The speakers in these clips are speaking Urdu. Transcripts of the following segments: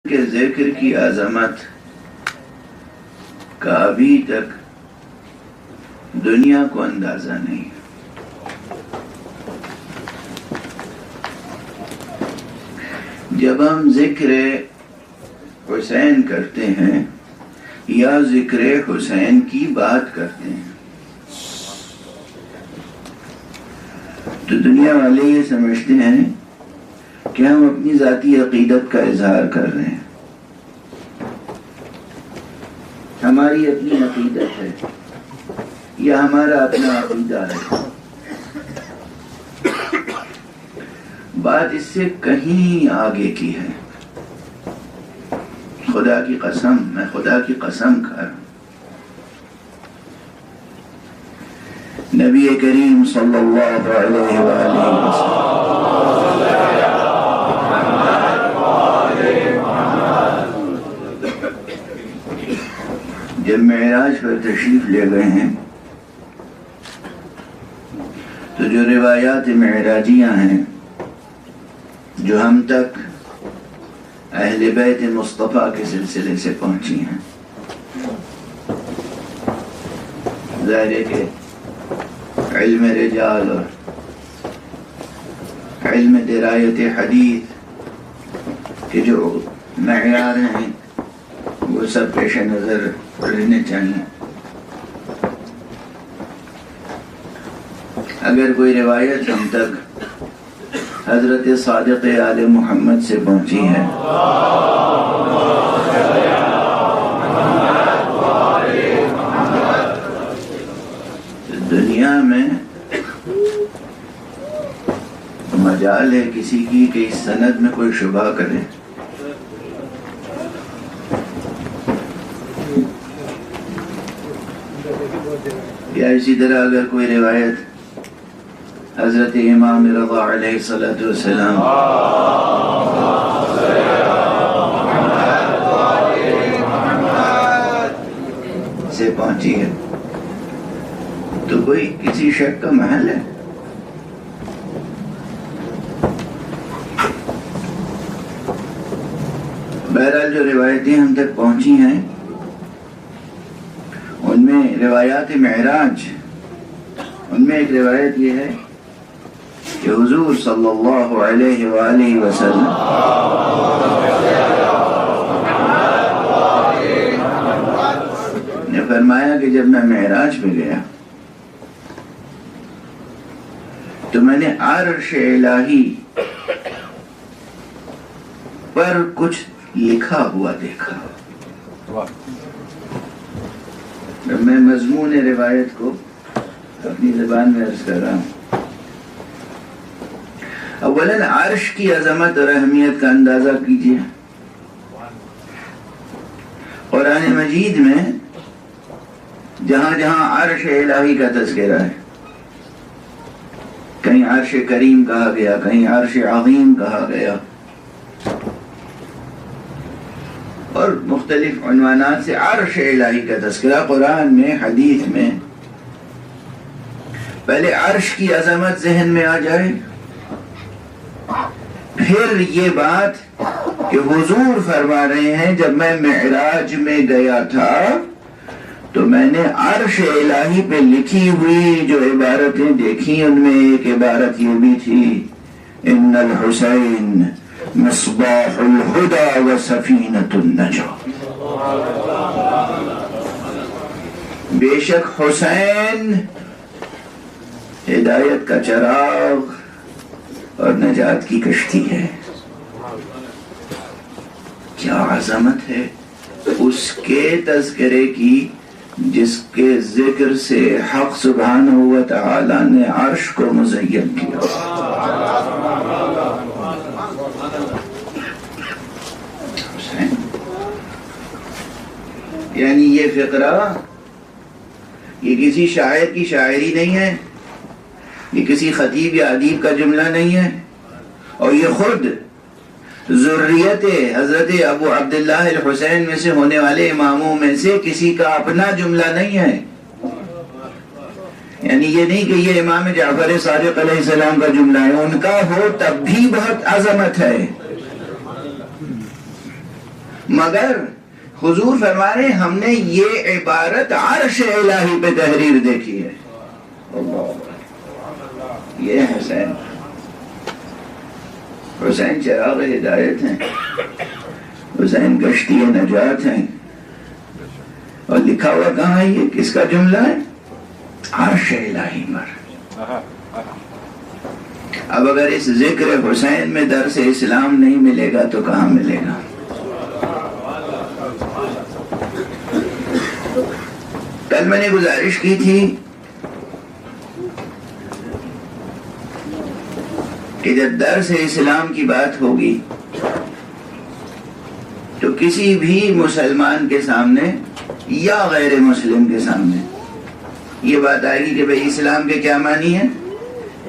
کے ذکر کی عظمت کا ابھی تک دنیا کو اندازہ نہیں. جب ہم ذکر حسین کرتے ہیں یا ذکر حسین کی بات کرتے ہیں تو دنیا والے یہ سمجھتے ہیں کہ ہم اپنی ذاتی عقیدت کا اظہار کر رہے ہیں. ہماری اپنی عقیدت ہے یا ہمارا اپنا عقیدہ ہے. بات اس سے کہیں آگے کی ہے. خدا کی قسم، میں خدا کی قسم کھا رہا ہوں. نبی کریم صلی اللہ علیہ وآلہ وسلم جب معراج پر تشریف لے گئے ہیں تو جو روایات معراجیاں ہیں جو ہم تک اہل بیت مصطفیٰ کے سلسلے سے پہنچی ہیں، ظاہر ہے کہ علم رجال اور علم درایت حدیث کے جو معیار ہیں وہ سب پیش نظر رہنے چاہیے. اگر کوئی روایت ہم تک حضرت صادق آل محمد سے پہنچی ہے تو دنیا میں مجال ہے کسی کی کہ اس سند میں کوئی شبہ کرے. یا اسی طرح اگر کوئی روایت حضرت امام رضا علیہ السلام سے پہنچی ہے تو کوئی کسی شک کا محل ہے. بہرحال جو روایتیں ہم تک پہنچی ہیں ان میں روایات معراج، ان میں ایک روایت یہ ہے کہ حضور صلی اللہ علیہ وآلہ وسلم نے فرمایا کہ جب میں معراج پہ گیا تو میں نے عرش الہی پر کچھ لکھا ہوا دیکھا. میں مضمون روایت کو اپنی زبان میں عرض کر رہا ہوں. اولاً عرش کی عظمت اور اہمیت کا اندازہ کیجیے. قرآن مجید میں جہاں جہاں عرش الہی کا تذکرہ ہے، کہیں عرش کریم کہا گیا، کہیں عرش عظیم کہا گیا، اور مختلف عنوانات سے عرش الہی کا تذکرہ قرآن میں، حدیث میں. پہلے عرش کی عظمت ذہن میں آ جائے، پھر یہ بات کہ حضور فرما رہے ہیں جب میں معراج میں گیا تھا تو میں نے عرش الہی پہ لکھی ہوئی جو عبارتیں دیکھی، ان میں ایک عبارت یہ بھی تھی، ان الحسین مصباح الہدی و سفینۃ النجاۃ. بے شک حسین ہدایت کا چراغ اور نجات کی کشتی ہے. کیا عظمت ہے اس کے تذکرے کی جس کے ذکر سے حق سبحانہ و تعالی نے عرش کو مزین کیا. یعنی یہ فقرہ یہ کسی شاعر کی شاعری نہیں ہے، یہ کسی خطیب یا ادیب کا جملہ نہیں ہے، اور یہ خود ذریت حضرت ابو عبداللہ الحسین میں سے ہونے والے اماموں میں سے کسی کا اپنا جملہ نہیں ہے. یعنی یہ نہیں کہ یہ امام جعفر صادق علیہ السلام کا جملہ ہے، ان کا ہو تب بھی بہت عظمت ہے. مگر حضور فرما رہے ہیں ہم نے یہ عبارت عرش الہی پہ تحریر دیکھی ہے. اللہ، یہ حسین، حسین چراغ ہدایت ہیں، حسین کشتی نجات ہیں. اور لکھا ہوا کہاں ہے؟ یہ کس کا جملہ ہے؟ عرش الہی پر. اب اگر اس ذکر حسین میں درس اسلام نہیں ملے گا تو کہاں ملے گا؟ کل میں نے گزارش کی تھی کہ جب درس اسلام کی بات ہوگی تو کسی بھی مسلمان کے سامنے یا غیر مسلم کے سامنے یہ بات آئے گی کہ بھئی اسلام کے کیا معنی ہے.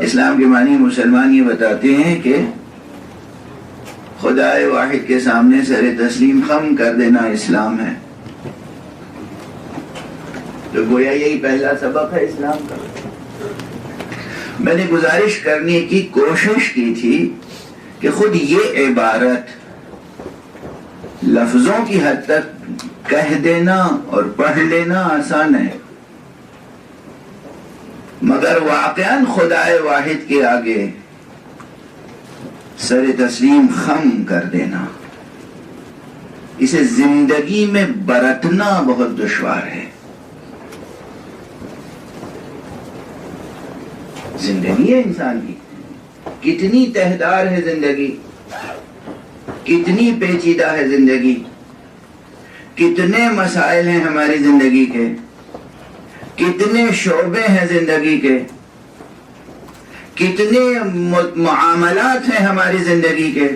اسلام کے معنی مسلمان یہ بتاتے ہیں کہ خدا واحد کے سامنے سر تسلیم خم کر دینا اسلام ہے. تو گویا یہی پہلا سبق ہے اسلام کا. میں نے گزارش کرنے کی کوشش کی تھی کہ خود یہ عبارت لفظوں کی حد تک کہہ دینا اور پڑھ لینا آسان ہے، مگر واقعاً خدا واحد کے آگے سر تسلیم خم کر دینا، اسے زندگی میں برتنا بہت دشوار ہے. زندگی ہے انسان کی، کتنی تہدار ہے زندگی، کتنی پیچیدہ ہے زندگی، کتنے مسائل ہیں ہماری زندگی کے، کتنے شعبے ہیں زندگی کے، کتنے معاملات ہیں ہماری زندگی کے.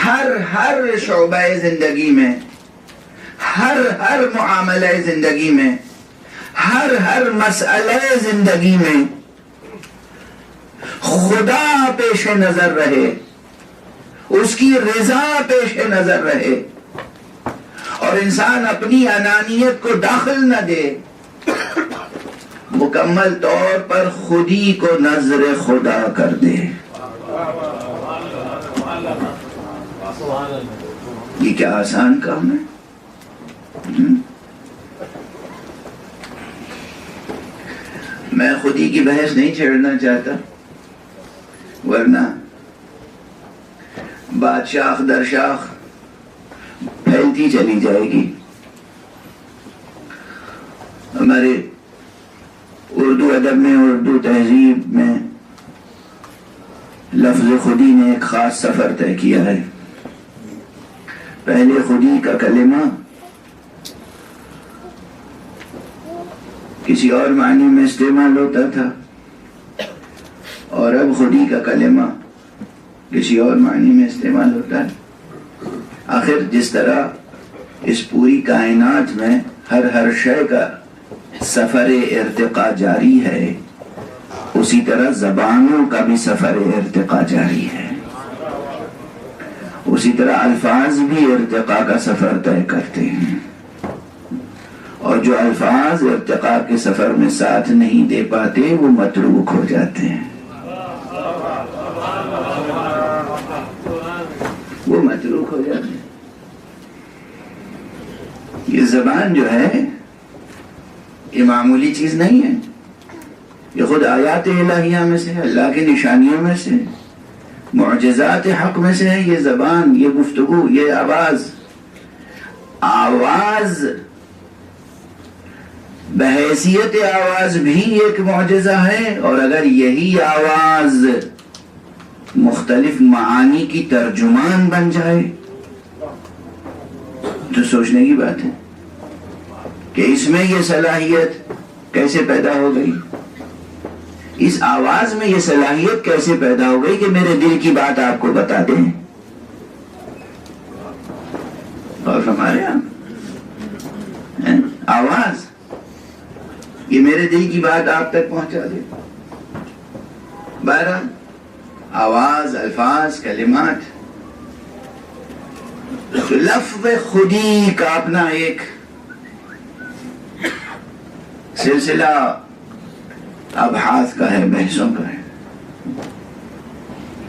ہر شعبہ زندگی میں، ہر معاملہ زندگی میں، ہر مسئلہ زندگی میں خدا پیش نظر رہے، اس کی رضا پیش نظر رہے، اور انسان اپنی انانیت کو داخل نہ دے، مکمل طور پر خودی کو نظر خدا کر دے. یہ کیا آسان کام ہے؟ میں خودی کی بحث نہیں چھیڑنا چاہتا، ورنہ بات شاخ در شاخ پھیلتی چلی جائے گی. ہمارے اردو ادب میں، اردو تہذیب میں لفظ خودی نے ایک خاص سفر طے کیا ہے. پہلے خودی کا کلمہ کسی اور معنی میں استعمال ہوتا تھا، اور اب خودی کا کلمہ کسی اور معنی میں استعمال ہوتا ہے. آخر جس طرح اس پوری کائنات میں ہر شے کا سفر ارتقاء جاری ہے، اسی طرح زبانوں کا بھی سفر ارتقاء جاری ہے، اسی طرح الفاظ بھی ارتقاء کا سفر طے کرتے ہیں، اور جو الفاظ ارتقاء کے سفر میں ساتھ نہیں دے پاتے وہ متروک ہو جاتے ہیں، وہ متروک ہو جاتے ہیں. یہ زبان جو ہے یہ معمولی چیز نہیں ہے، یہ خود آیات الہیہ میں سے، اللہ کی نشانیوں میں سے، معجزات حق میں سے ہے. یہ زبان، یہ گفتگو، یہ آواز بحیثیت آواز بھی ایک معجزہ ہے، اور اگر یہی آواز مختلف معانی کی ترجمان بن جائے تو سوچنے کی بات ہے کہ اس میں یہ صلاحیت کیسے پیدا ہو گئی، اس آواز میں یہ صلاحیت کیسے پیدا ہو گئی کہ میرے دل کی بات آپ کو بتا دیں. اور ہمارے یہاں آواز یہ میرے دل کی بات آپ تک پہنچا دے. بہرحال آواز، الفاظ، کلمات، تو لفظ خودی کا اپنا ایک سلسلہ ابحاث کا ہے، بحثوں کا ہے.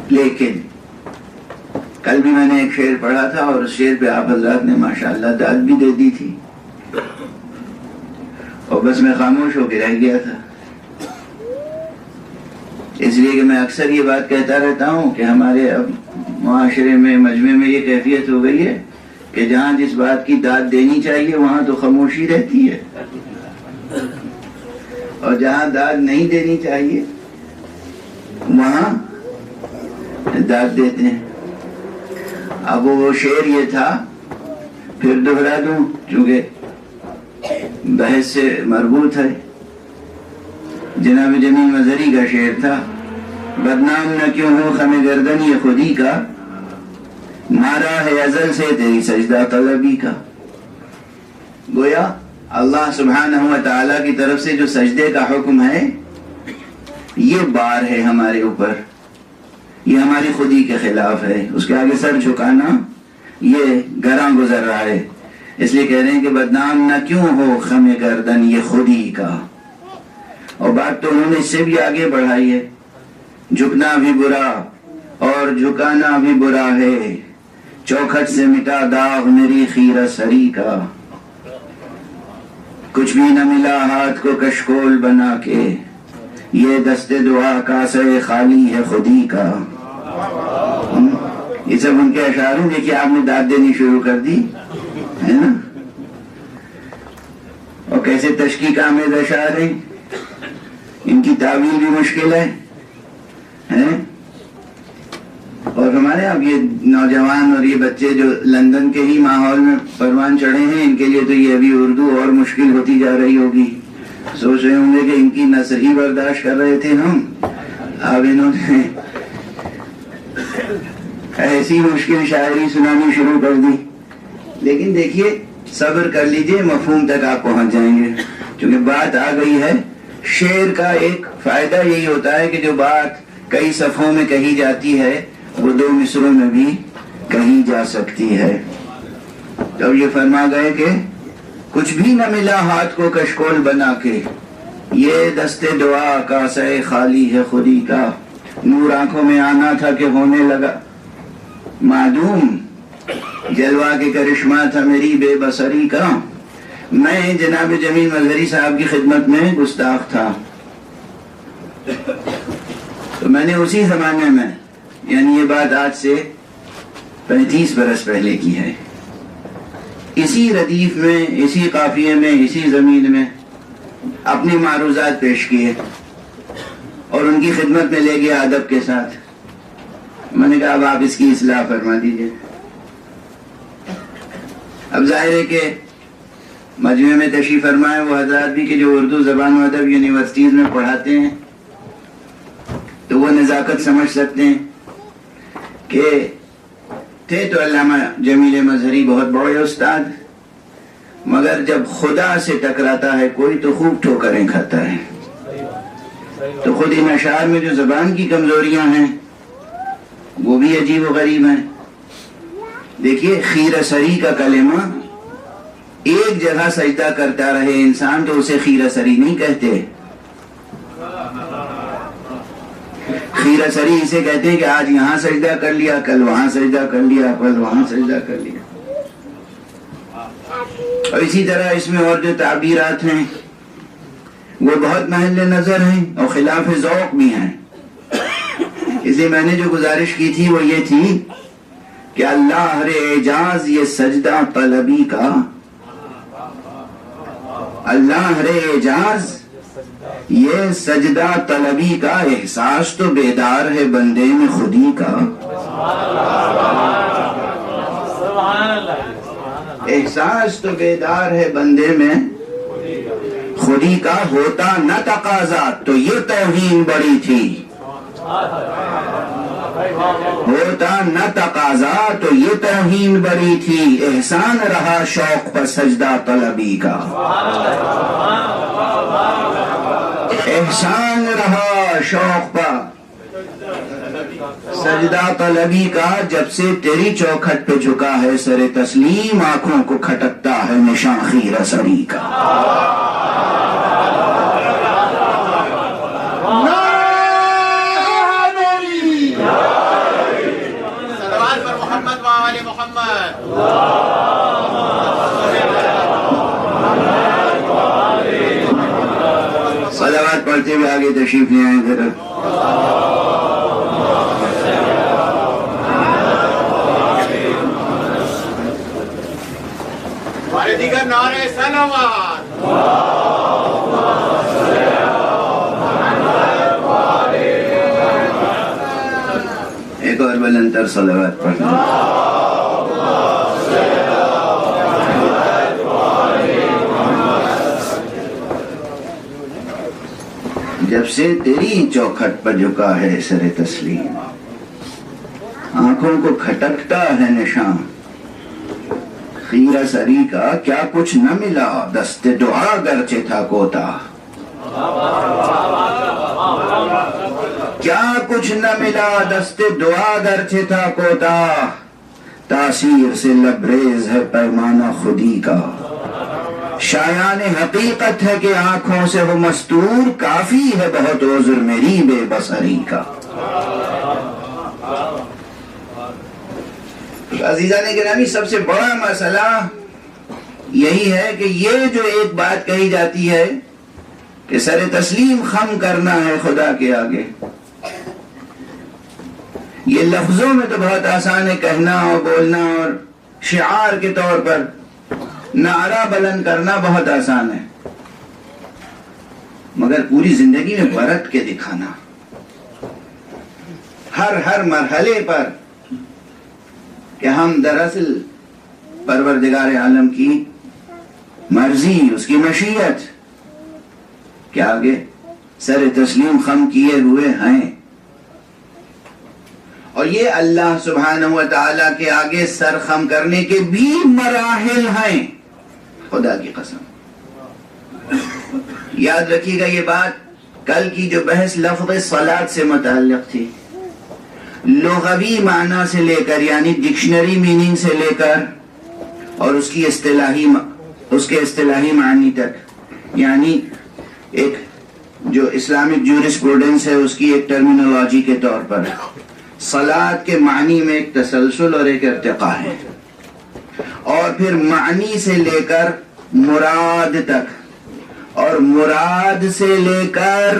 لیکن کل بھی میں نے ایک شعر پڑھا تھا اور اس شعر پہ آپ حضرات نے ماشاءاللہ داد بھی دے دی تھی، اور بس میں خاموش ہو کے رہ گیا تھا، اس لیے کہ میں اکثر یہ بات کہتا رہتا ہوں کہ ہمارے اب معاشرے میں مجمع میں یہ کیفیت ہو گئی ہے کہ جہاں جس بات کی داد دینی چاہیے وہاں تو خاموشی رہتی ہے، اور جہاں داد نہیں دینی چاہیے وہاں داد دیتے ہیں۔ اب وہ شعر یہ تھا، پھر دہرا دوں چونکہ بحث سے مربوط ہے، جناب جمیل مظہری کا شعر تھا، بدنام نہ کیوں ہو خم گردن یہ خودی کا، مارا ہے ازل سے تیری سجدہ طلبی کا۔ گویا اللہ سبحانہ و تعالیٰ کی طرف سے جو سجدے کا حکم ہے یہ بار ہے ہمارے اوپر، یہ ہماری خودی کے خلاف ہے، اس کے آگے سر جھکانا یہ گراں گزر رہا ہے، اس لیے کہہ رہے ہیں کہ بدنام نہ کیوں ہو خم گردن یہ خودی کا۔ اور بات تو انہوں نے اس سے بھی آگے بڑھائی ہے، جھکنا بھی برا اور جھکانا بھی برا ہے، چوکھٹ سے مٹا داغ میری خیرہ سری کا، کچھ بھی نہ ملا ہاتھ کو کشکول بنا کے، یہ دست دعا کاسے خالی ہے خودی کا۔ یہ سب ان کے اشعار ہیں، دیکھیے آپ نے داد دینی شروع کر دی ہے نا، اور کیسے تشکیق آمیز اشعار ہیں، ان کی تعویل بھی مشکل ہے۔ اور ہمارے اب یہ نوجوان اور یہ بچے جو لندن کے ہی ماحول میں پروان چڑھے ہیں، ان کے لیے تو یہ ابھی اردو اور مشکل ہوتی جا رہی ہوگی، سوچ رہے ہوں گے کہ ان کی نثر ہی برداشت کر رہے تھے ہم، اب انہوں نے ایسی مشکل شاعری سنانی شروع کر دی۔ لیکن دیکھیے صبر کر لیجئے، مفہوم تک آپ پہنچ جائیں گے، کیونکہ بات آ گئی ہے۔ شعر کا ایک فائدہ یہی ہوتا ہے کہ جو بات کئی صفحوں میں کہی جاتی ہے وہ 2 مصروں میں بھی کہی جا سکتی ہے۔ تو یہ فرما گئے کہ کچھ بھی نہ ملا ہاتھ کو کشکول بنا کے، یہ دست دعا کاسے خالی ہے خودی کا، نور آنکھوں میں آنا تھا کہ ہونے لگا معدوم، جلوہ کے کرشمہ تھا میری بے بصری کا۔ میں جناب جمیل مظہری صاحب کی خدمت میں گستاخ تھا، تو میں نے اسی زمانے میں، یعنی یہ بات آج سے 35 برس پہلے کی ہے، اسی ردیف میں، اسی قافیے میں، اسی زمین میں اپنی معروضات پیش کیے اور ان کی خدمت میں لے گیا ادب کے ساتھ۔ میں نے کہا اب آپ اس کی اصلاح فرما دیجئے۔ اب ظاہر ہے کہ مجمع میں تشریف فرمائے وہ حضرات بھی کہ جو اردو زبان و ادب یونیورسٹیز میں پڑھاتے ہیں، تو وہ نزاکت سمجھ سکتے ہیں کہ تھے تو علامہ جمیل مظہری بہت بڑے استاد، مگر جب خدا سے ٹکراتا ہے کوئی تو خوب ٹھوکریں کھاتا ہے۔ تو خود ان اشعار میں جو زبان کی کمزوریاں ہیں وہ بھی عجیب و غریب ہیں۔ دیکھیے خیرہ سری کا کلمہ، ایک جگہ سجدہ کرتا رہے انسان تو اسے خیرہ سری نہیں کہتے، خیرہ سری اسے کہتے ہیں کہ آج یہاں سجدہ کر لیا، کل وہاں سجدہ کر لیا، کل وہاں سجدہ کر لیا۔ اور اسی طرح اس میں اور جو تعبیرات ہیں وہ بہت محل نظر ہیں اور خلاف ذوق بھی ہیں۔ اس لیے میں نے جو گزارش کی تھی وہ یہ تھی کہ اللہ ہر اعجاز یہ سجدہ طلبی کا، اللہ ہر اعجاز یہ سجدہ طلبی کا، احساس تو بیدار ہے بندے میں خودی کا، احساس تو بیدار ہے بندے میں خودی کا، ہوتا نہ تقاضا تو یہ توہین بڑی تھی، ہوتا نہ تقاضا تو یہ توہین بڑی تھی، احسان رہا شوق پر سجدہ طلبی کا، احسان رہا شوق پر سجدہ طلبی کا، جب سے تیری چوکھٹ پہ جھکا ہے سر تسلیم، آنکھوں کو کھٹکتا ہے نشاں خیرہ سری کا۔ آل محمد. صلوات پڑھتے ہوئے آگے تشریف لے آئیں ذرا. ہمارے دیگر نعرے صلوات. ایک اور بلند تر صلوات پڑھنا. جب سے تیری چوکھٹ پر جھکا ہے سر تسلیم، آنکھوں کو کھٹکتا ہے نشان. خیرہ سری کا کیا کچھ نہ ملا، دست دعا گرچہ تھا کوتا. کیا کچھ نہ ملا، دست دعا گرچہ تھا کوتا. تاثیر سے لبریز ہے پیمانہ خودی کا. شایان حقیقت ہے کہ آنکھوں سے وہ مستور، کافی ہے بہت عذر میری بے بصری کا. عزیزان گرامی، سب سے بڑا مسئلہ یہی ہے کہ یہ جو ایک بات کہی جاتی ہے کہ سر تسلیم خم کرنا ہے خدا کے آگے، یہ لفظوں میں تو بہت آسان ہے کہنا اور بولنا، اور شعار کے طور پر نعرہ بلند کرنا بہت آسان ہے، مگر پوری زندگی میں برت کے دکھانا، ہر مرحلے پر کہ ہم دراصل پروردگار عالم کی مرضی، اس کی مشیت کے آگے سر تسلیم خم کیے ہوئے ہیں. اور یہ اللہ سبحانہ و تعالیٰ کے آگے سر خم کرنے کے بھی مراحل ہیں، خدا کی قسم. یاد رکھیے گا یہ بات، کل کی جو بحث لفظ صلاۃ سے متعلق تھی، لغوی معنی سے لے کر یعنی ڈکشنری میننگ سے لے کر اور اس کے اصطلاحی معنی تک، یعنی ایک جو اسلامک جورسپروڈنس ہے اس کی ایک ٹرمینالوجی کے طور پر صلاۃ کے معنی میں ایک تسلسل اور ایک ارتقاء ہے، اور پھر معنی سے لے کر مراد تک، اور مراد سے لے کر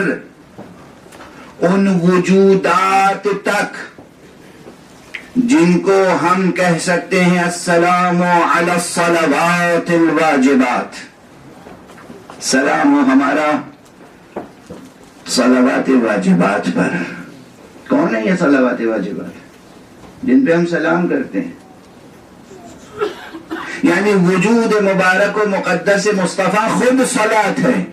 ان وجودات تک جن کو ہم کہہ سکتے ہیں السلام علی الصلوات الواجبات. سلام ہو ہمارا صلوات واجبات پر. کون ہے یہ صلوات واجبات جن پہ ہم سلام کرتے ہیں؟ یعنی وجود مبارک و مقدس مصطفیٰ خود صلاۃ ہے،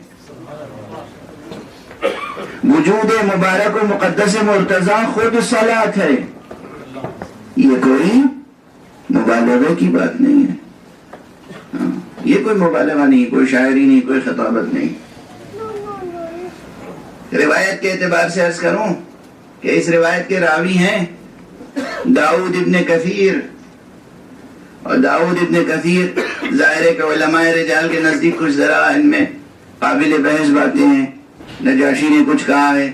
وجود مبارک و مقدس مرتضیٰ خود صلاۃ ہے. یہ کوئی مبالغے کی بات نہیں ہے، یہ کوئی مبالغہ نہیں، کوئی شاعری نہیں، کوئی خطابت نہیں. روایت کے اعتبار سے عرض کروں کہ اس روایت کے راوی ہیں داؤد ابن کثیر، اور داؤد ابن کثیر ظاہر ہے کہ علماء رجال کے نزدیک کچھ ذرا ان میں قابل بحث باتیں ہیں. نجاشی نے کچھ کہا ہے،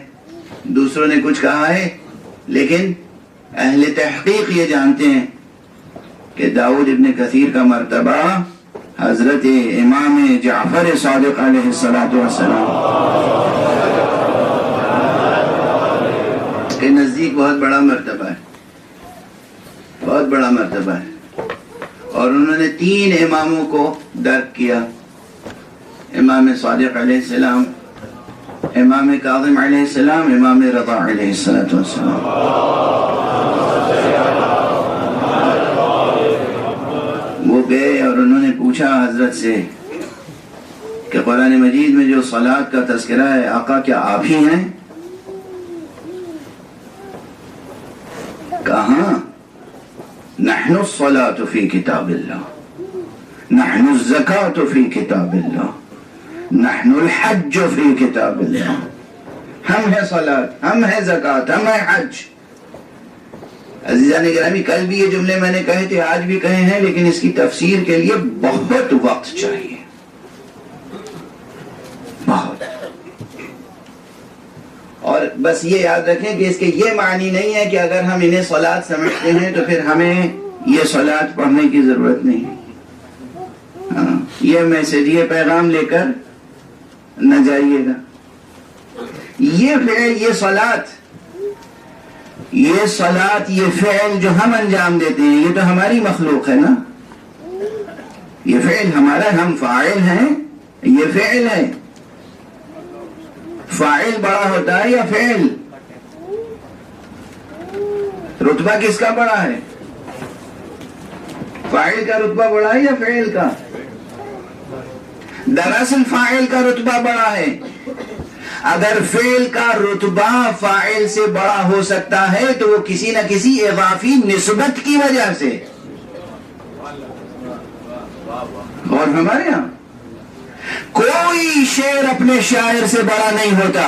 دوسروں نے کچھ کہا ہے، لیکن اہل تحقیق یہ جانتے ہیں کہ داؤد ابن کثیر کا مرتبہ حضرت امام جعفر صادق علیہ السلام کے نزدیک بہت بڑا مرتبہ ہے، بہت بڑا مرتبہ ہے. اور انہوں نے 3 اماموں کو درک کیا، امام صادق علیہ السلام، امام کاظم علیہ السلام، امام رضا علیہ السلام. وہ گئے اور انہوں نے پوچھا حضرت سے کہ قرآن مجید میں جو صلاۃ کا تذکرہ ہے آقا کیا آپ ہی ہیں؟ کہاں؟ نحن الصلاة فی کتاب اللہ، نحن الزکاة فی کتاب اللہ، نحن الحج فی کتاب اللہ. ہم ہیں صلاۃ، ہم ہیں زکوٰۃ، ہم ہیں حج. عزیزان گرامی، کل بھی یہ جملے میں نے کہے تھے، آج بھی کہے ہیں، لیکن اس کی تفسیر کے لیے بہت وقت چاہیے، بہت. اور بس یہ یاد رکھیں کہ اس کے یہ معنی نہیں ہے کہ اگر ہم انہیں صلاۃ سمجھتے ہیں تو پھر ہمیں یہ صلاۃ پڑھنے کی ضرورت نہیں ہے. ہاں یہ میسج یہ پیغام لے کر نہ جائیے گا. یہ فعل یہ صلاۃ یہ فعل جو ہم انجام دیتے ہیں یہ تو ہماری مخلوق ہے نا. یہ فعل ہمارا ہم فاعل ہیں. یہ فعل ہے. فاعل بڑا ہوتا ہے یا فعل؟ رتبہ کس کا بڑا ہے؟ فاعل کا رتبہ بڑا ہے یا فعل کا؟ دراصل فاعل کا رتبہ بڑا ہے. اگر فعل کا رتبہ فاعل سے بڑا ہو سکتا ہے تو وہ کسی نہ کسی اضافی نسبت کی وجہ سے. اور ہمارے یہاں کوئی شعر اپنے شاعر سے بڑا نہیں ہوتا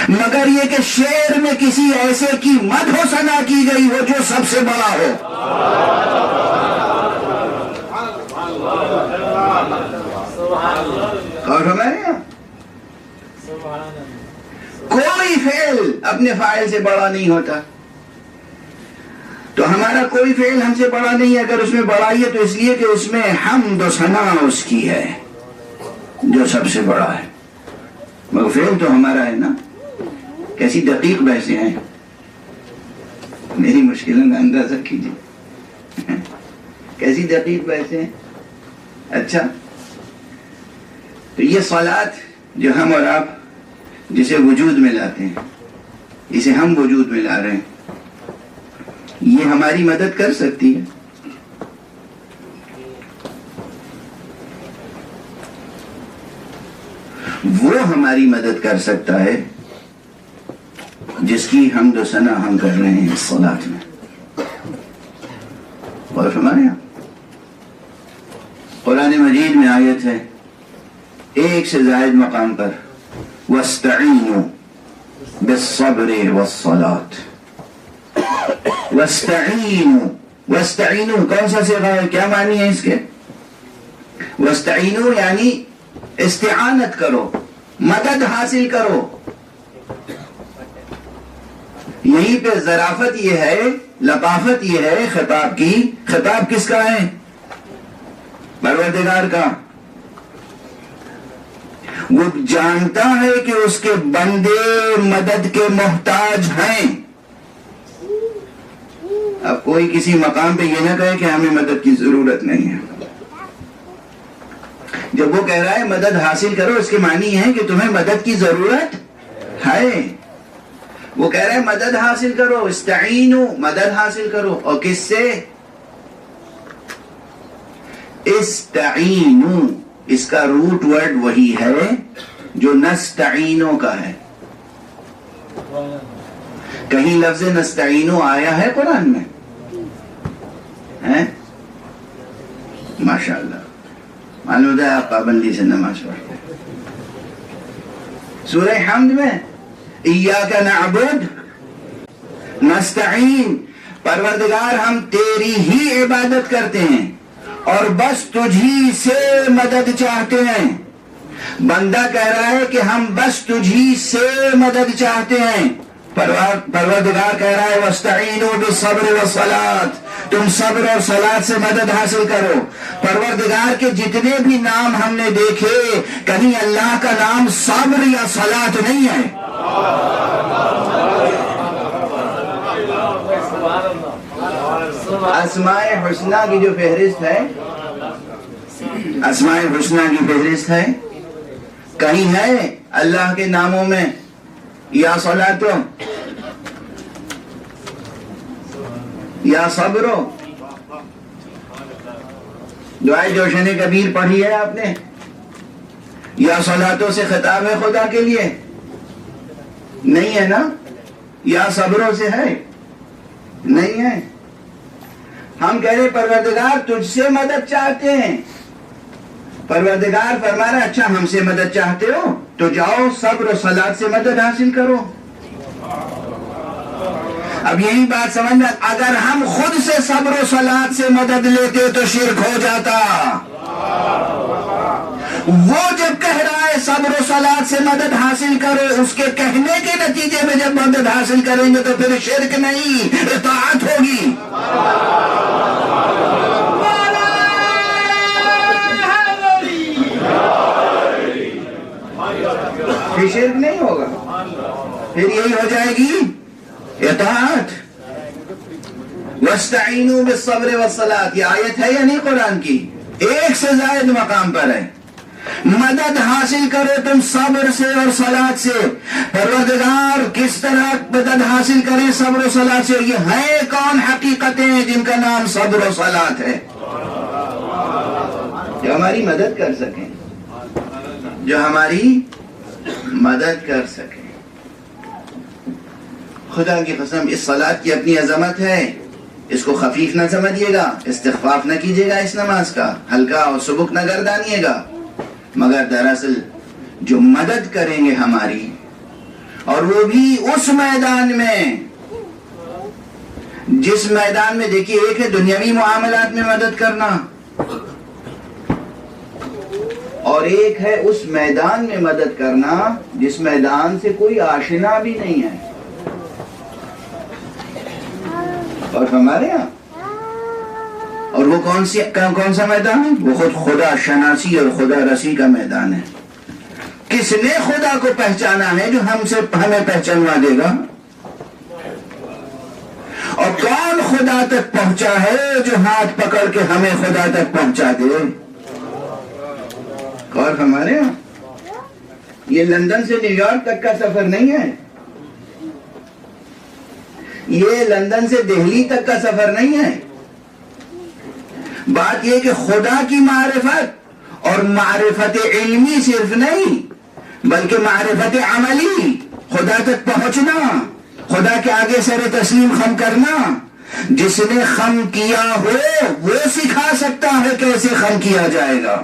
مگر یہ کہ شعر میں کسی ایسے کی مدح و ثنا کی گئی ہو جو سب سے بڑا ہو. اور ہمارے یہاں کوئی فعل اپنے فاعل سے بڑا نہیں ہوتا. تو ہمارا کوئی فعل ہم سے بڑا نہیں ہے. اگر اس میں بڑائی ہے تو اس لیے کہ اس میں حمد و ثنا اس کی ہے جو سب سے بڑا ہے. مگر فعل تو ہمارا ہے نا. کیسی دقیق بحثیں ہیں. میری مشکلوں کا اندازہ کیجیے. کیسی دقیق بحثیں ہیں. اچھا تو یہ صلاۃ جو ہم اور آپ جسے وجود میں لاتے ہیں اسے ہم وجود میں لا رہے ہیں یہ ہماری مدد کر سکتی ہے. وہ ہماری مدد کر سکتا ہے جس کی حمد و ثنا ہم کر رہے ہیں اس صلاۃ میں. اور ہمارے یہاں قرآن مجید میں آیت ہے ایک سے زائد مقام پر وَاسْتَعِينُوا بِالصَّبْرِ وَالصَّلَاةِ. وَاسْتَعِينُوا کون سا صیغہ ہے؟ کیا معنی ہے اس کے؟ وَاسْتَعِينُوا یعنی استعانت کرو، مدد حاصل کرو. یہیں پہ ظرافت یہ ہے، لطافت یہ ہے خطاب کی. خطاب کس کا ہے؟ پروردگار کا. وہ جانتا ہے کہ اس کے بندے مدد کے محتاج ہیں. اب کوئی کسی مقام پہ یہ نہ کہے کہ ہمیں مدد کی ضرورت نہیں ہے. جب وہ کہہ رہا ہے مدد حاصل کرو اس کے معنی ہے کہ تمہیں مدد کی ضرورت ہے. وہ کہہ رہا ہے مدد حاصل کرو، استعینوا مدد حاصل کرو. اور کس سے؟ استعینوا اس کا روٹ ورڈ وہی ہے جو نستعینو کا ہے. کہیں لفظ نستعینو آیا ہے قرآن میں؟ ماشاء اللہ معلوم ہے آپ پابندی سے نماز پڑھتے. سورہ حمد میں ایاک نعبد نستعین، پروردگار ہم تیری ہی عبادت کرتے ہیں اور بس تجھی سے مدد چاہتے ہیں. بندہ کہہ رہا ہے کہ ہم بس تجھی سے مدد چاہتے ہیں. پروردگار کہہ رہا ہے وَاسْتَعِينُوا بِالصَّبْرِ وَالصَّلَاةِ، تم صبر اور صلاۃ سے مدد حاصل کرو. پروردگار کے جتنے بھی نام ہم نے دیکھے کہیں اللہ کا نام صبر یا صلاۃ نہیں ہے. اسماء حسنہ کی جو فہرست ہے، اسماء حسنہ کی فہرست ہے، کہیں ہے اللہ کے ناموں میں یا صلاتو یا صبرو؟ دعائے جوشن کبیر پڑھی ہے آپ نے؟ یا صلاتو سے خطاب ہے خدا کے لیے؟ نہیں ہے نا. یا صبرو سے ہے؟ نہیں ہے. ہم کہہ رہے پروردگار تجھ سے مدد چاہتے ہیں. پروردگار فرما رہا اچھا ہم سے مدد چاہتے ہو تو جاؤ صبر و صلاۃ سے مدد حاصل کرو. اب یہی بات سمجھنا، اگر ہم خود سے صبر و صلاۃ سے مدد لیتے تو شرک ہو جاتا. وہ جب کہہ رہا ہے صبر و صلات سے مدد حاصل کرو، اس کے کہنے کے نتیجے میں جب مدد حاصل کریں گے تو پھر شرک نہیں، اطاعت ہوگی۔ پھر شرک نہیں ہوگا، پھر یہی ہو جائے گی اطاعت۔ وَاسْتَعِينُوا بِالصَّبْرِ وَالصَّلَاةِ، یہ آیت ہے یا نہیں قرآن کی؟ ایک سے زائد مقام پر ہے۔ مدد حاصل کرو تم صبر سے اور صلات سے۔ پروردگار کس طرح مدد حاصل کریں صبر و صلات سے؟ یہ ہے کون حقیقتیں جن کا نام صبر و صلات ہے، جو ہماری مدد کر سکیں، جو ہماری مدد کر سکیں۔ خدا کی قسم اس صلات کی اپنی عظمت ہے، اس کو خفیف نہ سمجھیے گا، استخفاف نہ کیجیے گا اس نماز کا، ہلکا اور سبک نہ گردانیے گا، مگر دراصل جو مدد کریں گے ہماری، اور وہ بھی اس میدان میں جس میدان میں دیکھیے، ایک ہے دنیاوی معاملات میں مدد کرنا، اور ایک ہے اس میدان میں مدد کرنا جس میدان سے کوئی آشنا بھی نہیں ہے۔ اور ہمارے یہاں، اور وہ کون سا میدان ہے؟ وہ خود خدا شناسی اور خدا رسی کا میدان ہے۔ کس نے خدا کو پہچانا ہے جو ہمیں پہچانوا دے گا؟ اور کون خدا تک پہنچا ہے جو ہاتھ پکڑ کے ہمیں خدا تک پہنچا دے؟ اور ہمارے یہاں یہ لندن سے نیو یارک تک کا سفر نہیں ہے، یہ لندن سے دہلی تک کا سفر نہیں ہے۔ بات یہ کہ خدا کی معرفت، اور معرفت علمی صرف نہیں بلکہ معرفت عملی، خدا تک پہنچنا، خدا کے آگے سر تسلیم خم کرنا۔ جس نے خم کیا ہو وہ سکھا سکتا ہے کیسے خم کیا جائے گا،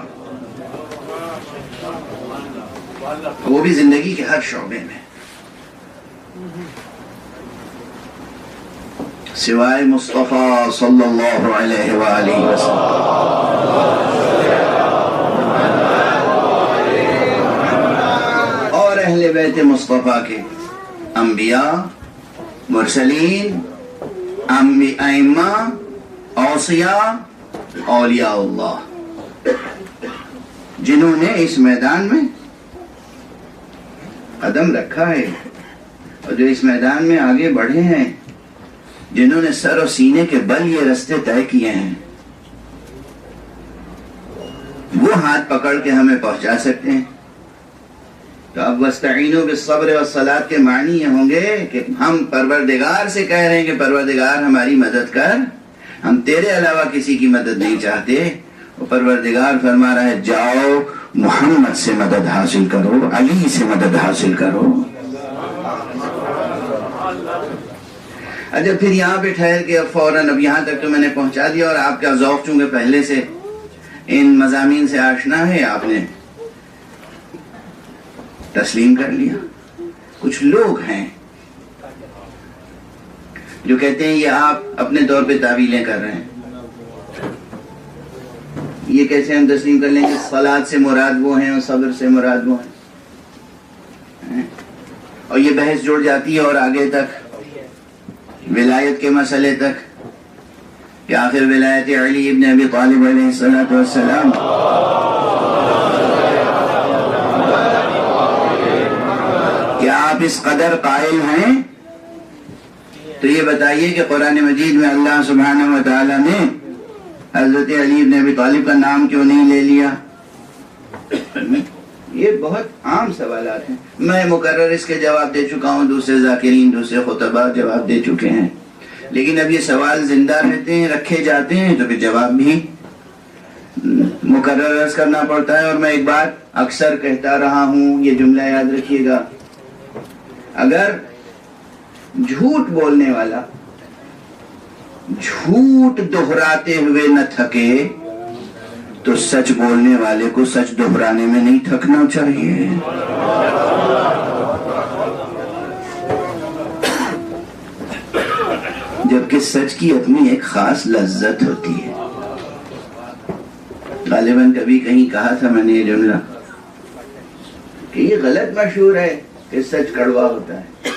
وہ بھی زندگی کے ہر شعبے میں، سوائے مصطفیٰ صلی اللہ علیہ وآلہ وسلم۔ اور اہل بیت مصطفیٰ کے انبیاء، مرسلین، ائمہ، اوصیاء، اولیاء اللہ، جنہوں نے اس میدان میں قدم رکھا ہے اور جو اس میدان میں آگے بڑھے ہیں، جنہوں نے سر و سینے کے بل یہ رستے طے کیے ہیں، وہ ہاتھ پکڑ کے ہمیں پہنچا سکتے ہیں۔ تو اب وَاسْتَعِينُوا بِالصَّبْرِ وَالصَّلَاةِ کے معنی یہ ہوں گے کہ ہم پروردگار سے کہہ رہے ہیں کہ پروردگار ہماری مدد کر، ہم تیرے علاوہ کسی کی مدد نہیں چاہتے۔ اور پروردگار فرما رہا ہے جاؤ محمد سے مدد حاصل کرو، علی سے مدد حاصل کرو۔ اچھا پھر یہاں پہ ٹھہر کے اب فوراً اب یہاں تک تو میں نے پہنچا دیا، اور آپ کا ذوق چونکہ پہلے سے ان مضامین سے آشنا ہے، آپ نے تسلیم کر لیا۔ کچھ لوگ ہیں جو کہتے ہیں یہ آپ اپنے طور پہ تعویلیں کر رہے ہیں، یہ کیسے ہم تسلیم کر لیں کہ صلات سے مراد وہ ہیں اور صبر سے مراد وہ ہیں، اور یہ بحث جڑ جاتی ہے اور آگے تک ولایت کے مسئلے تک کہ آخر ولایت علی ابن ابی طالب علیہ السلام کیا آپ اس قدر قائل ہیں؟ تو یہ بتائیے کہ قرآن مجید میں اللہ سبحانہ و تعالیٰ نے حضرت علی ابن ابی طالب کا نام کیوں نہیں لے لیا؟ یہ بہت عام سوالات ہیں، میں مقرر اس کے جواب دے چکا ہوں، دوسرے ذاکرین، دوسرے خطبہ جواب دے چکے ہیں، لیکن اب یہ سوال زندہ رہتے ہیں، رکھے جاتے ہیں، تو پھر جواب بھی مقرر عرض کرنا پڑتا ہے۔ اور میں ایک بات اکثر کہتا رہا ہوں، یہ جملہ یاد رکھیے گا، اگر جھوٹ بولنے والا جھوٹ دہراتے ہوئے نہ تھکے تو سچ بولنے والے کو سچ دہرانے میں نہیں تھکنا چاہیے۔ جبکہ سچ کی اپنی ایک خاص لذت ہوتی ہے۔ غالباً کبھی کہیں کہا تھا میں نے یہ جملہ کہ یہ غلط مشہور ہے کہ سچ کڑوا ہوتا ہے.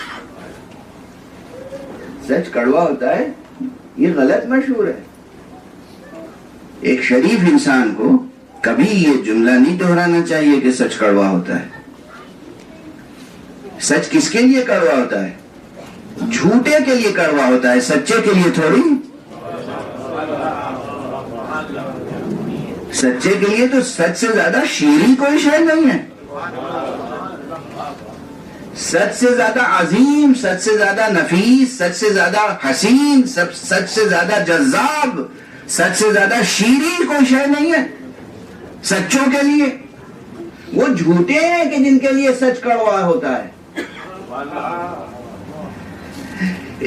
سچ کڑوا ہوتا ہے یہ غلط مشہور ہے. ایک شریف انسان کو کبھی یہ جملہ نہیں دہرانا چاہیے کہ سچ کڑوا ہوتا ہے. سچ کس کے لیے کڑوا ہوتا ہے؟ جھوٹے کے لیے کڑوا ہوتا ہے، سچے کے لیے تھوڑی. سچے کے لیے تو سچ سے زیادہ شیریں کوئی شے نہیں ہے. سچ سے زیادہ عظیم، سچ سے زیادہ نفیس، سچ سے زیادہ حسین، سچ سے زیادہ جذاب، سچ سے زیادہ شیریں کوئی شے نہیں ہے سچوں کے لیے. وہ جھوٹے ہیں کہ جن کے لیے سچ کڑوا ہوتا ہے.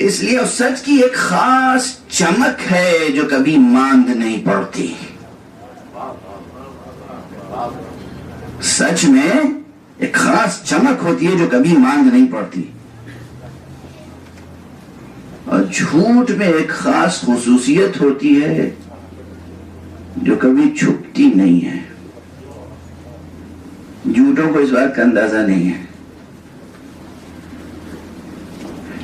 اس لیے اس سچ کی ایک خاص چمک ہے جو کبھی ماند نہیں پڑتی. سچ میں ایک خاص چمک ہوتی ہے جو کبھی ماند نہیں پڑتی. اور جھوٹ میں ایک خاص خصوصیت ہوتی ہے جو کبھی چھپتی نہیں ہے. جھوٹوں کو اس بات کا اندازہ نہیں ہے.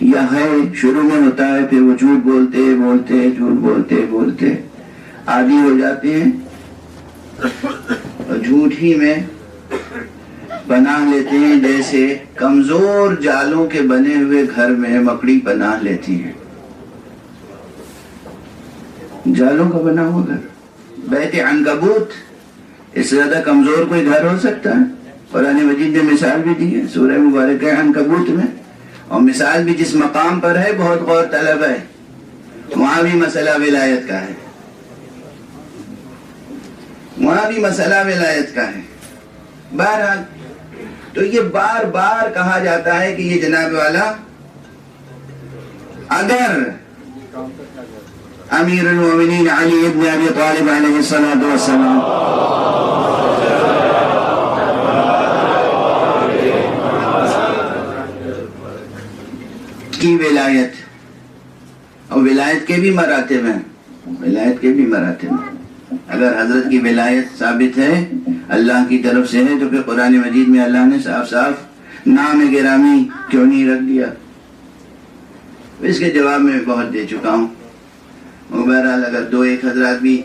یا ہے شروع میں ہوتا ہے، پھر وہ جھوٹ بولتے بولتے جھوٹ بولتے بولتے عادی ہو جاتے ہیں اور جھوٹ ہی میں پناہ لیتے ہیں. جیسے کمزور جالوں کے بنے ہوئے گھر میں مکڑی پناہ لیتی ہے. جالوں کا بنا ہوا گھر، بیت عنکبوت، اس سے زیادہ کمزور کوئی گھر ہو سکتا ہے؟ قرآن مجید نے مثال بھی دی ہے سورہ مبارکہ عنکبوت میں، اور مثال بھی جس مقام پر ہے بہت غور طلب ہے. وہاں بھی مسئلہ ولایت کا ہے، وہاں بھی مسئلہ ولایت کا ہے. بہرحال تو یہ بار بار کہا جاتا ہے کہ یہ جناب والا اگر امیر المومنین علی ابن ابی طالب علیہ الصلوۃ والسلام کی ولایت، اور ولایت کے بھی مراتب ہیں، ولایت کے بھی مراتب ہیں. اگر حضرت کی ولایت ثابت ہے اللہ کی طرف سے ہے تو پھر قرآن مجید میں اللہ نے صاف صاف نام گرامی کیوں نہیں رکھ دیا؟ اس کے جواب میں بہت دے چکا ہوں. بہرحال اگر دو ایک حضرات بھی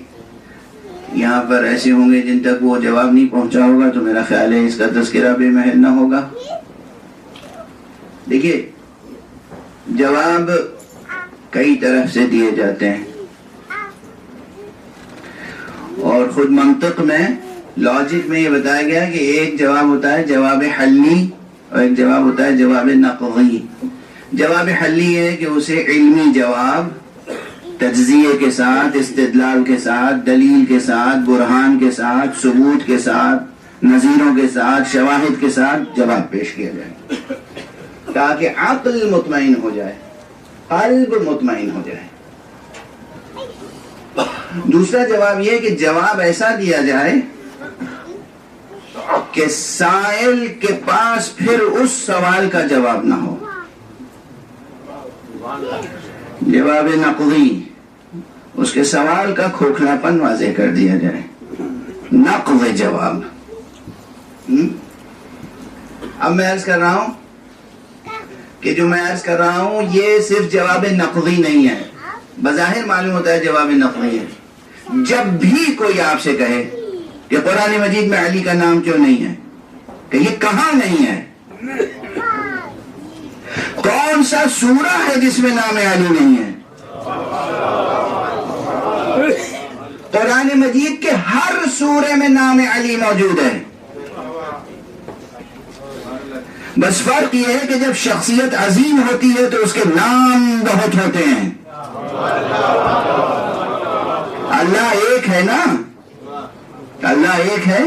یہاں پر ایسے ہوں گے جن تک وہ جواب نہیں پہنچا ہوگا تو میرا خیال ہے اس کا تذکرہ بے محل نہ ہوگا. دیکھیے جواب کئی طرف سے دیے جاتے ہیں، اور خود منطق میں لاجک میں یہ بتایا گیا کہ ایک جواب ہوتا ہے جواب حلی اور ایک جواب ہوتا ہے جواب نقضی. جواب حلی ہے کہ اسے علمی جواب تجزیے کے ساتھ، استدلال کے ساتھ، دلیل کے ساتھ، برہان کے ساتھ، ثبوت کے ساتھ، نظیروں کے ساتھ، شواہد کے ساتھ جواب پیش کیا جائے تاکہ عقل مطمئن ہو جائے، قلب مطمئن ہو جائے. دوسرا جواب یہ کہ جواب ایسا دیا جائے کہ سائل کے پاس پھر اس سوال کا جواب نہ ہو. جواب نقضی، اس کے سوال کا کھوکھلاپن واضح کر دیا جائے. نقض جواب. اب میں عرض کر رہا ہوں کہ جو میں عرض کر رہا ہوں یہ صرف جواب نقضی نہیں ہے. بظاہر معلوم ہوتا ہے جواب نقضی ہے. جب بھی کوئی آپ سے کہے کہ قرآن مجید میں علی کا نام کیوں نہیں ہے، کہ یہ کہاں نہیں ہے، کون سا سورہ ہے جس میں نام علی نہیں ہے؟ قرآن مجید کے ہر سورے میں نام علی موجود ہے. بس فرق یہ ہے کہ جب شخصیت عظیم ہوتی ہے تو اس کے نام بہت ہوتے ہیں. اللہ ایک ہے نا، اللہ ایک ہے،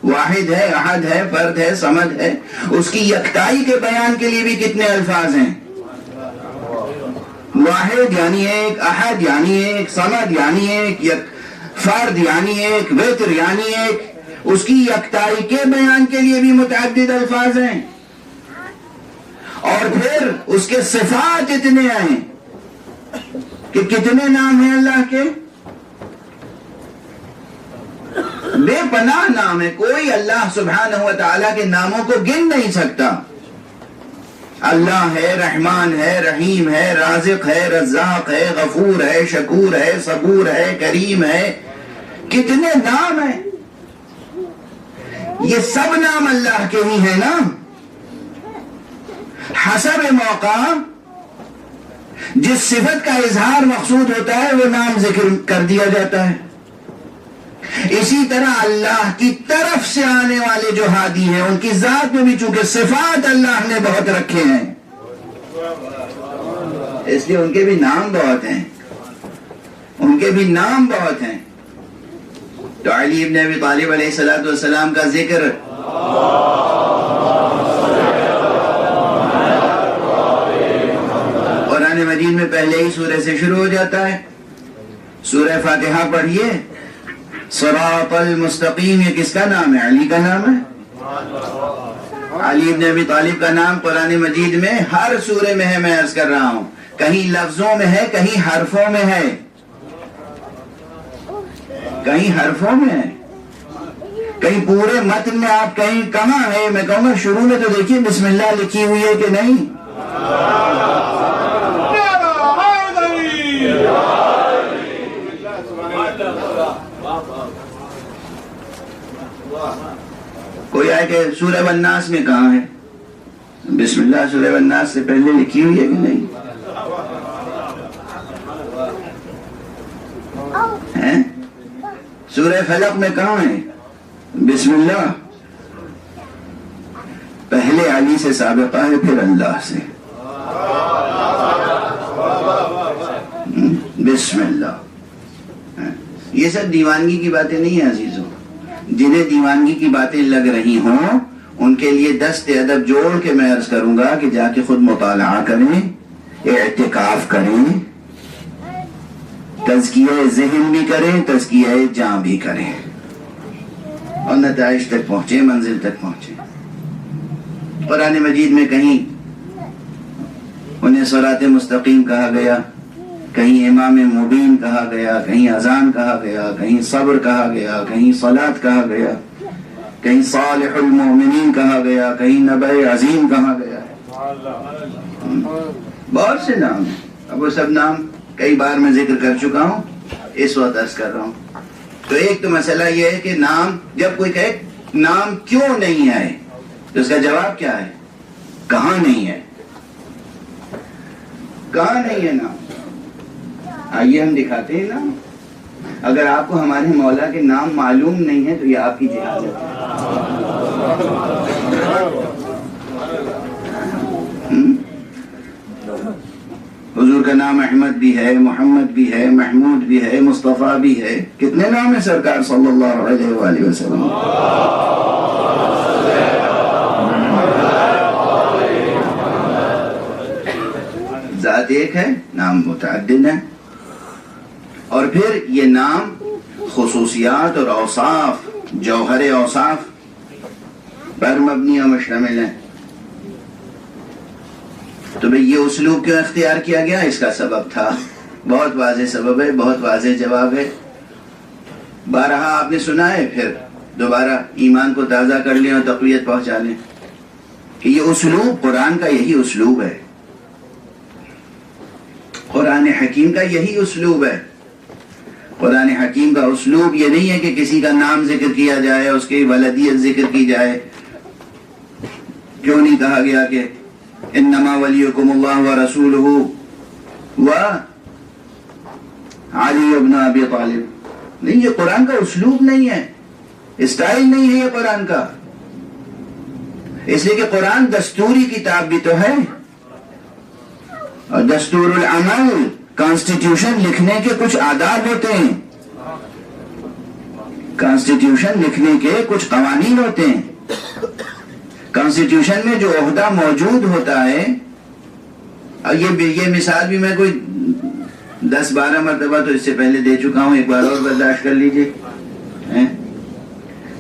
واحد ہے، احد ہے، فرد ہے، صمد ہے. اس کی یکتائی کے بیان کے لیے بھی کتنے الفاظ ہیں؟ واحد یعنی ایک، احد یعنی ایک، صمد یعنی ایک، فرد یعنی ایک، وتر یعنی ایک. اس کی یکتائی کے بیان کے لیے بھی متعدد الفاظ ہیں. اور پھر اس کے صفات اتنے ہیں کہ کتنے نام ہیں اللہ کے؟ بے پناہ نام ہے، کوئی اللہ سبحانہ و تعالیٰ کے ناموں کو گن نہیں سکتا۔ اللہ ہے، رحمان ہے، رحیم ہے، رازق ہے، رزاق ہے، غفور ہے، شکور ہے، صبور ہے، کریم ہے، کتنے نام ہیں۔ یہ سب نام اللہ کے ہی ہیں نا۔ حسب موقع جس صفت کا اظہار مقصود ہوتا ہے وہ نام ذکر کر دیا جاتا ہے۔ اسی طرح اللہ کی طرف سے آنے والے جو ہادی ہیں ان کی ذات میں بھی چونکہ صفات اللہ نے بہت رکھے ہیں، اس لیے ان کے بھی نام بہت ہیں، ان کے بھی نام بہت ہیں۔ تو علی ابن ابی طالب علیہ السلام کا ذکر قرآن مجید میں پہلے ہی سورہ سے شروع ہو جاتا ہے۔ سورہ فاتحہ پڑھیے، صراط المستقیم، یہ کس کا نام ہے؟ علی کا نام ہے۔ علی ابن ابی طالب کا نام قرآن مجید میں ہر سورے میں ہے، میں عرض کر رہا ہوں، کہیں لفظوں میں ہے، کہیں حرفوں میں ہے، کہیں حرفوں میں ہے، کہیں پورے متن میں آپ کہیں کہاں ہے؟ میں کہوں گا شروع میں تو دیکھیے بسم اللہ لکھی ہوئی ہے کہ نہیں؟ کوئی آئے کہ سورہ والناس میں کہاں ہے؟ بسم اللہ سورہ والناس سے پہلے لکھی ہوئی ہے کہ نہیں؟ سورہ فلق میں کہاں ہے؟ بسم اللہ پہلے علی سے سابقہ ہے، پھر اللہ سے بسم اللہ۔ یہ سب دیوانگی کی باتیں نہیں ہیں عزیزوں، جنہیں دیوانگی کی باتیں لگ رہی ہوں ان کے لیے دست ادب جوڑ کے میں عرض کروں گا کہ جا کے خود مطالعہ کریں، اعتکاف کریں، تزکیہ ذہن بھی کریں، تزکیہ جان بھی کریں، اور نتائج تک پہنچے، منزل تک پہنچے۔ قرآن مجید میں کہیں انہیں صراط مستقیم کہا گیا، کہیں امام مبین کہا گیا، کہیں اذان کہا گیا، کہیں صبر کہا گیا، کہیں صلاۃ کہا گیا، کہیں صالح المؤمنین کہا گیا، کہیں نبع عظیم کہا گیا، بہت سے نام ہیں۔ اب وہ سب نام کئی بار میں ذکر کر چکا ہوں، اس وقت عرض کر رہا ہوں۔ تو ایک تو مسئلہ یہ ہے کہ نام، جب کوئی کہے نام کیوں نہیں ہے تو اس کا جواب کیا ہے؟ کہاں نہیں ہے، کہاں نہیں ہے نام؟ آئیے ہم دکھاتے ہیں نام۔ اگر آپ کو ہمارے مولا کے نام معلوم نہیں ہے تو یہ آپ کی جہالت ہے۔ حضور کا نام احمد بھی ہے، محمد بھی ہے، محمود بھی ہے، مصطفیٰ بھی ہے، کتنے نام ہیں سرکار صلی اللہ علیہ وآلہ وسلم؟ ذات ایک ہے، نام متعدد ہے، اور پھر یہ نام خصوصیات اور اوصاف، جوہر اوصاف پر مبنی و مشتمل ہے۔ تو بھئی یہ اسلوب کیوں اختیار کیا گیا؟ اس کا سبب تھا، بہت واضح سبب ہے، بہت واضح جواب ہے، بارہا آپ نے سنا ہے، پھر دوبارہ ایمان کو تازہ کر لیں اور تقویت پہنچا لیں کہ یہ اسلوب قرآن کا یہی اسلوب ہے، قرآن حکیم کا یہی اسلوب ہے۔ قرآن حکیم کا اسلوب یہ نہیں ہے کہ کسی کا نام ذکر کیا جائے، اس کی ولدیت ذکر کی جائے۔ کیوں نہیں کہا گیا کہ انما ولیکم اللہ ورسولہ و علی ابن ابی طالب؟ نہیں، یہ قرآن کا اسلوب نہیں ہے، اسٹائل نہیں ہے یہ قرآن کا، اس لیے کہ قرآن دستوری کتاب بھی تو ہے، اور دستور العمل، کانسٹیٹیوشن لکھنے کے کچھ آداب ہوتے ہیں، کانسٹیٹیوشن لکھنے کے کچھ قوانین ہوتے ہیں۔ کانسٹیٹیوشن میں جو عہدہ موجود ہوتا ہے، اور یہ مثال بھی میں کوئی 10-12 مرتبہ تو اس سے پہلے دے چکا ہوں، ایک بار اور برداشت کر لیجئے،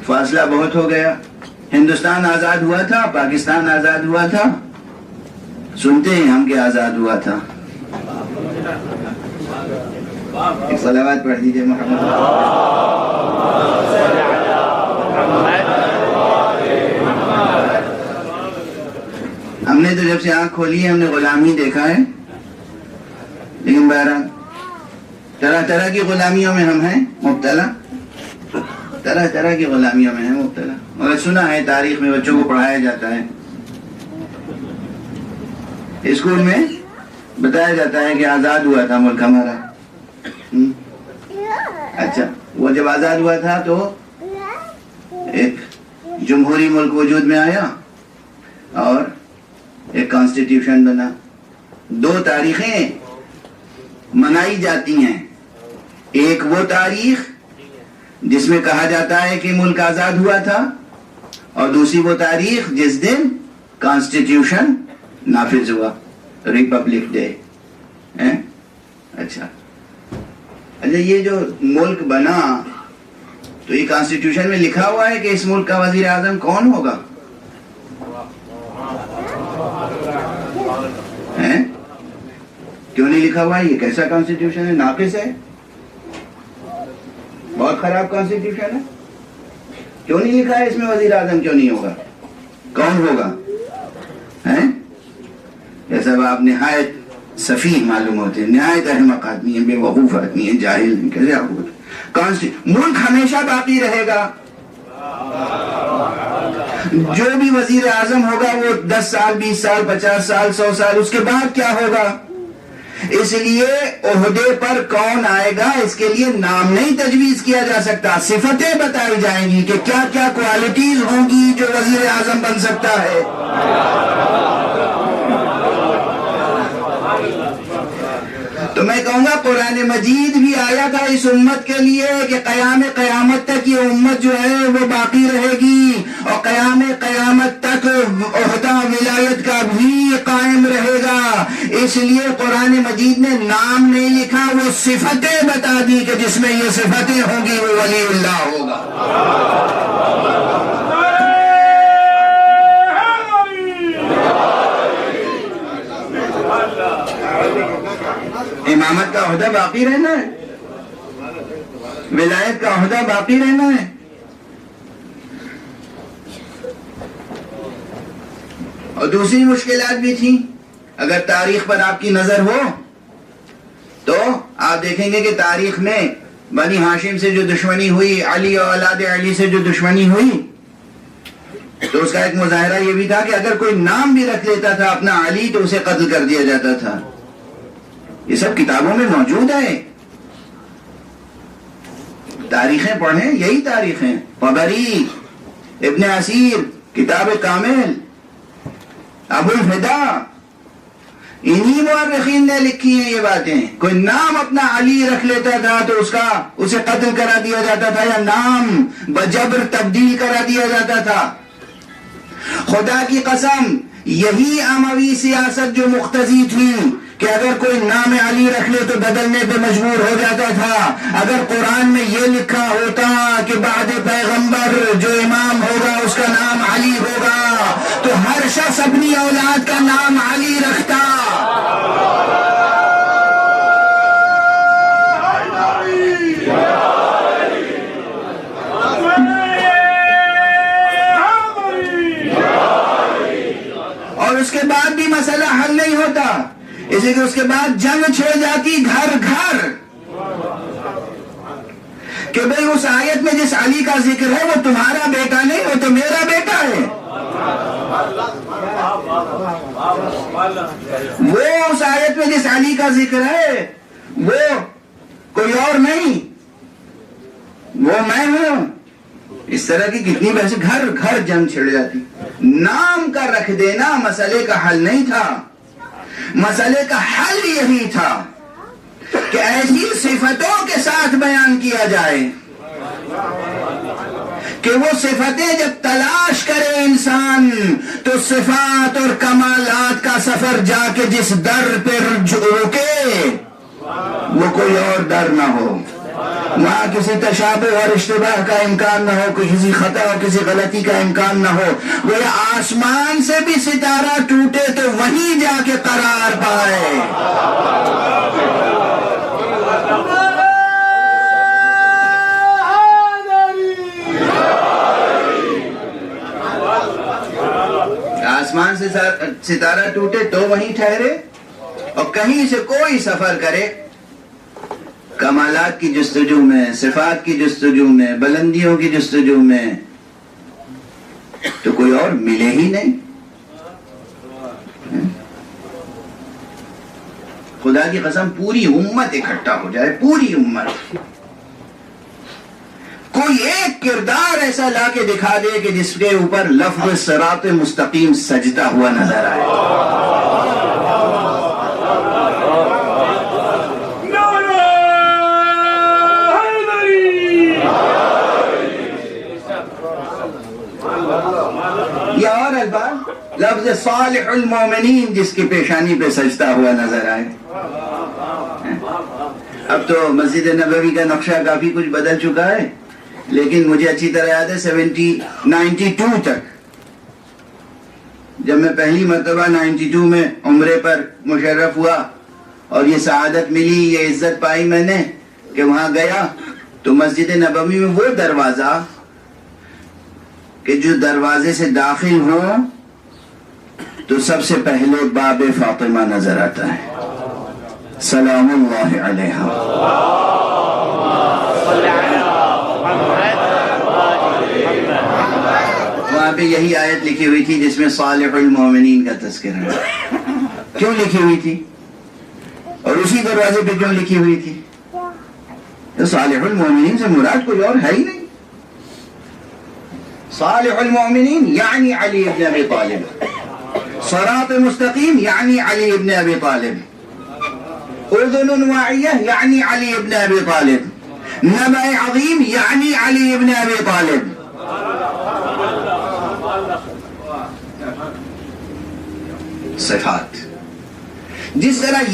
فاصلہ بہت ہو گیا۔ ہندوستان آزاد ہوا تھا، پاکستان آزاد ہوا تھا، سنتے ہیں ہم کہ آزاد ہوا تھا۔ ایک صلوات پڑھ دیجئے محمد۔ ہم نے تو جب سے آنکھ کھولی ہے ہم نے غلامی دیکھا ہے، لیکن بہرحال طرح طرح کی غلامیوں میں ہم ہیں مبتلا، طرح طرح کی غلامیوں میں ہیں مبتلا. مگر سنا ہے تاریخ میں بچوں کو پڑھایا جاتا ہے، اسکول میں بتایا جاتا ہے کہ آزاد ہوا تھا ملک ہمارا. اچھا، وہ جب آزاد ہوا تھا تو ایک جمہوری ملک وجود میں آیا اور ایک کانسٹیٹیوشن بنا. دو تاریخیں منائی جاتی ہیں، ایک وہ تاریخ جس میں کہا جاتا ہے کہ ملک آزاد ہوا تھا، اور دوسری وہ تاریخ جس دن کانسٹیٹیوشن نافذ ہوا، ریپبلک ڈے. اچھا، یہ جو ملک بنا تو یہ کانسٹیٹیوشن میں لکھا ہوا ہے کہ اس ملک کا وزیر اعظم کون ہوگا؟ کیوں نہیں لکھا ہوا ہے؟ یہ کیسا کانسٹیٹیوشن ہے؟ ناقص ہے، بہت خراب کانسٹیٹیوشن ہے. کیوں نہیں لکھا ہے اس میں وزیر اعظم کیوں نہیں ہوگا؟ کون ہوگا؟ یہ سب آپ نہایت سفیہ معلوم ہوتے ہیں، نہایت احمق آدمی ہیں، بے وقوف آدمی ہیں، جاہل ہیں. کیسے آپ ہوگا؟ ملک ہمیشہ باقی رہے گا. جو بھی وزیر اعظم ہوگا وہ 10 سال 20 سال 50 سال 100 سال، اس کے بعد کیا ہوگا؟ اس لیے عہدے پر کون آئے گا اس کے لیے نام نہیں تجویز کیا جا سکتا، صفتیں بتائی جائیں گی کہ کیا کیا کوالٹیز ہوں گی جو وزیر اعظم بن سکتا ہے. تو میں کہوں گا قرآن مجید بھی آیا تھا اس امت کے لیے کہ قیامت تک یہ امت جو ہے وہ باقی رہے گی، اور قیامت تک عہدہ ولایت کا بھی قائم رہے گا. اس لیے قرآن مجید نے نام نہیں لکھا، وہ صفتیں بتا دی کہ جس میں یہ صفتیں ہوں گی وہ ولی اللہ ہوگا. امامت کا عہدہ باقی رہنا ہے، ولایت کا عہدہ باقی رہنا ہے. اور دوسری مشکلات بھی تھیں. اگر تاریخ پر آپ کی نظر ہو تو آپ دیکھیں گے کہ تاریخ میں بنی ہاشم سے جو دشمنی ہوئی، علی اور اولاد علی سے جو دشمنی ہوئی، تو اس کا ایک مظاہرہ یہ بھی تھا کہ اگر کوئی نام بھی رکھ لیتا تھا اپنا علی تو اسے قتل کر دیا جاتا تھا. یہ سب کتابوں میں موجود ہے، تاریخیں پڑھیں، یہی تاریخیں. طبری، ابن اسیر، کتاب کامل، ابو الفدا، انہی مورخین نے لکھی ہیں یہ باتیں. کوئی نام اپنا علی رکھ لیتا تھا تو اسے قتل کرا دیا جاتا تھا، یا نام بجبر تبدیل کرا دیا جاتا تھا. خدا کی قسم یہی اموی سیاست جو مقتضی تھی کہ اگر کوئی نام علی رکھ لے تو بدلنے پہ مجبور ہو جاتا تھا. اگر قرآن میں یہ لکھا ہوتا کہ بعد پیغمبر جو امام ہوگا اس کا نام علی ہوگا تو ہر شخص اپنی اولاد کا نام علی رکھتا. اور اس کے بعد بھی مسئلہ حل نہیں ہوتا، اس لیے کہ اس کے بعد جنگ چھڑ جاتی گھر گھر کہ بھئی اس آیت میں جس علی کا ذکر ہے وہ تمہارا بیٹا نہیں، وہ تو میرا بیٹا ہے. وہ اس آیت میں جس علی کا ذکر ہے وہ کوئی اور نہیں، وہ میں ہوں. اس طرح کی کتنی بحث، گھر گھر جنگ چھڑ جاتی. نام کا رکھ دینا مسئلے کا حل نہیں تھا، مسئلے کا حل یہی تھا کہ ایسی صفتوں کے ساتھ بیان کیا جائے کہ وہ صفتیں جب تلاش کرے انسان تو صفات اور کمالات کا سفر جا کے جس در پہ رکے وہ کوئی اور در نہ ہو، وہاں کسی تشابہ اور اشتباہ کا امکان نہ ہو، کسی خطا اور کسی غلطی کا امکان نہ ہو. وہ آسمان سے بھی ستارہ ٹوٹے تو وہیں جا کے قرار پائے. ستارہ ٹوٹے تو وہیں ٹھہرے، اور کہیں سے کوئی سفر کرے کمالات کی جستجو میں، صفات کی جستجو میں، بلندیوں کی جستجو میں، تو کوئی اور ملے ہی نہیں۔ خدا کی قسم پوری امت اکٹھا ہو جائے، پوری امت، کوئی ایک کردار ایسا لا کے دکھا دے کہ جس کے اوپر لفظ صراط مستقیم سجدہ ہوا نظر آئے۔ یا اور الباب لفظ صالح المومنین جس کی پیشانی پہ سجدہ ہوا نظر آئے۔ اب تو مسجد نبوی کا نقشہ کافی کچھ بدل چکا ہے، لیکن مجھے اچھی طرح یاد ہے 92 تک، جب میں پہلی مرتبہ 92 میں عمرے پر مشرف ہوا اور یہ سعادت ملی، یہ عزت پائی میں نے کہ وہاں گیا تو مسجد نبوی میں وہ دروازہ کہ جو دروازے سے داخل ہو تو سب سے پہلے باب فاطمہ نظر آتا ہے، سلام اللہ علیہا۔ وہاں پہ یہی آیت لکھی ہوئی تھی جس میں صالح المومنین کا تذکرہ ہے۔ کیوں لکھی ہوئی تھی اور اسی دروازے پہ کیوں لکھی ہوئی تھی؟ تو صالح المومنین سے مراد کوئی اور ہے ہی نہیں۔ صالح المومنین یعنی علی ابن ابی طالب، صراط مستقیم یعنی علی ابن ابی طالب، اذن واعیہ یعنی علی ابن ابی طالب، نبأ عظیم یعنی علی ابن ابی طالب۔ صفات جس طرح